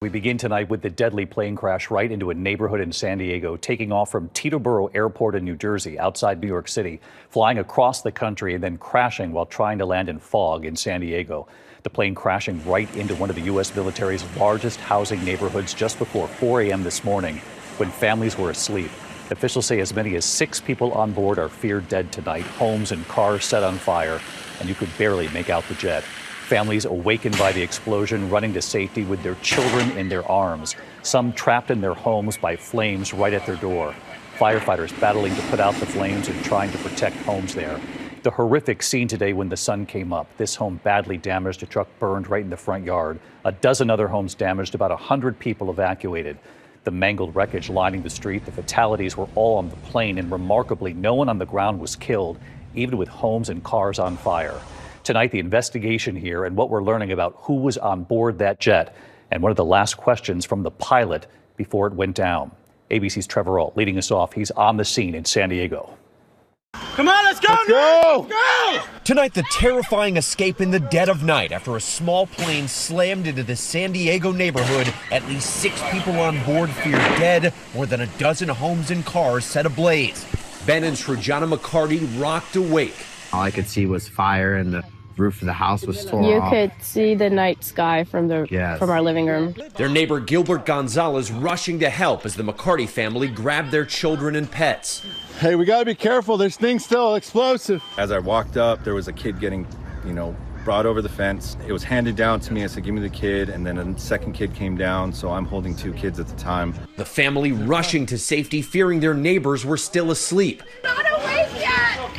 We begin tonight with the deadly plane crash right into a neighborhood in San Diego, taking off from Teterboro Airport in New Jersey, outside New York City, flying across the country and then crashing while trying to land in fog in San Diego. The plane crashing right into one of the U.S. military's largest housing neighborhoods just before 4 a.m. this morning, when families were asleep. Officials say as many as 6 people on board are feared dead tonight, homes and cars set on fire, and you could barely make out the jet. Families awakened by the explosion, running to safety with their children in their arms, some trapped in their homes by flames right at their door. Firefighters battling to put out the flames and trying to protect homes there. The horrific scene today when the sun came up. This home badly damaged, a truck burned right in the front yard. A dozen other homes damaged, about 100 people evacuated. The mangled wreckage lining the street. The fatalities were all on the plane, and remarkably, no one on the ground was killed, even with homes and cars on fire. Tonight, the investigation here and what we're learning about who was on board that jet and one of the last questions from the pilot before it went down. ABC's Trevor Ault leading us off. He's on the scene in San Diego. Come on, let's go! Let's go! Let's go! Tonight, the terrifying escape in the dead of night after a small plane slammed into the San Diego neighborhood. At least 6 people on board feared dead, more than a dozen homes and cars set ablaze. Ben and Srujana McCarty rocked awake. All I could see was fire, and the roof of the house was torn off. You could see the night sky from our living room. Their neighbor Gilbert Gonzalez rushing to help as the McCarty family grabbed their children and pets. Hey, we gotta be careful. There's things still explosive. As I walked up, there was a kid getting, brought over the fence. It was handed down to me. I said, give me the kid. And then a second kid came down, so I'm holding 2 kids at the time. The family rushing to safety, fearing their neighbors were still asleep. Not awake yet.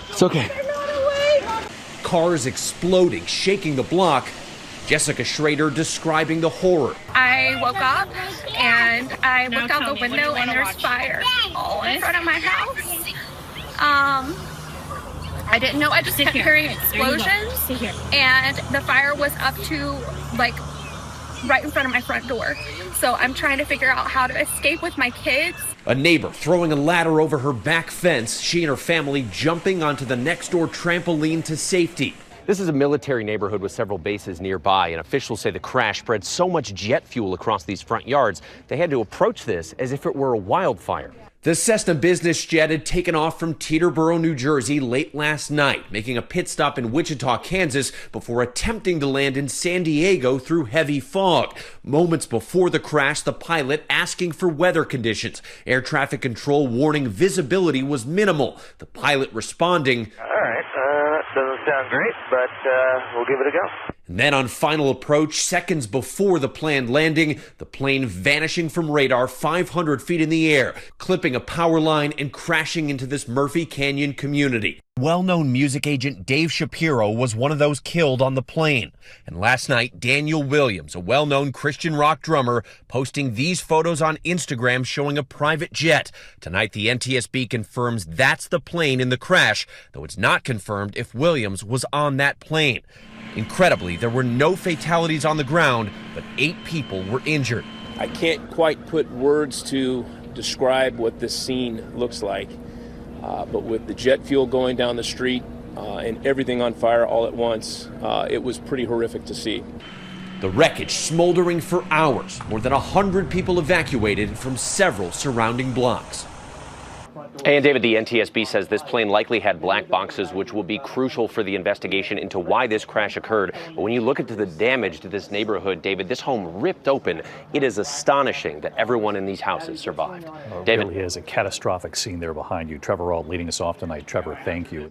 It's okay. They're not awake. Cars exploding, shaking the block. Jessica Schrader describing the horror. I woke up and I looked out the window and there's fire all in front of my house. I didn't know. I just kept hearing explosions, and the fire was up to right in front of my front door. So I'm trying to figure out how to escape with my kids. A neighbor throwing a ladder over her back fence, she and her family jumping onto the next door trampoline to safety. This is a military neighborhood with several bases nearby, and officials say the crash spread so much jet fuel across these front yards, they had to approach this as if it were a wildfire. The Cessna business jet had taken off from Teterboro, New Jersey late last night, making a pit stop in Wichita, Kansas, before attempting to land in San Diego through heavy fog. Moments before the crash, the pilot asking for weather conditions. Air traffic control warning visibility was minimal. The pilot responding, "All right, doesn't sound great, but we'll give it a go." And then on final approach, seconds before the planned landing, the plane vanishing from radar 500 feet in the air, clipping a power line and crashing into this Murphy Canyon community. Well-known music agent Dave Shapiro was one of those killed on the plane. And last night, Daniel Williams, a well-known Christian rock drummer, posting these photos on Instagram showing a private jet. Tonight, the NTSB confirms that's the plane in the crash, though it's not confirmed if Williams was on that plane. Incredibly, there were no fatalities on the ground, but 8 people were injured. I can't quite put words to describe what this scene looks like, but with the jet fuel going down the street and everything on fire all at once, it was pretty horrific to see. The wreckage smoldering for hours, more than 100 people evacuated from several surrounding blocks. And David, the NTSB says this plane likely had black boxes, which will be crucial for the investigation into why this crash occurred. But when you look at the damage to this neighborhood, David, this home ripped open. It is astonishing that everyone in these houses survived. It David. really is a catastrophic scene there behind you. Trevor Ault leading us off tonight. Trevor, thank you.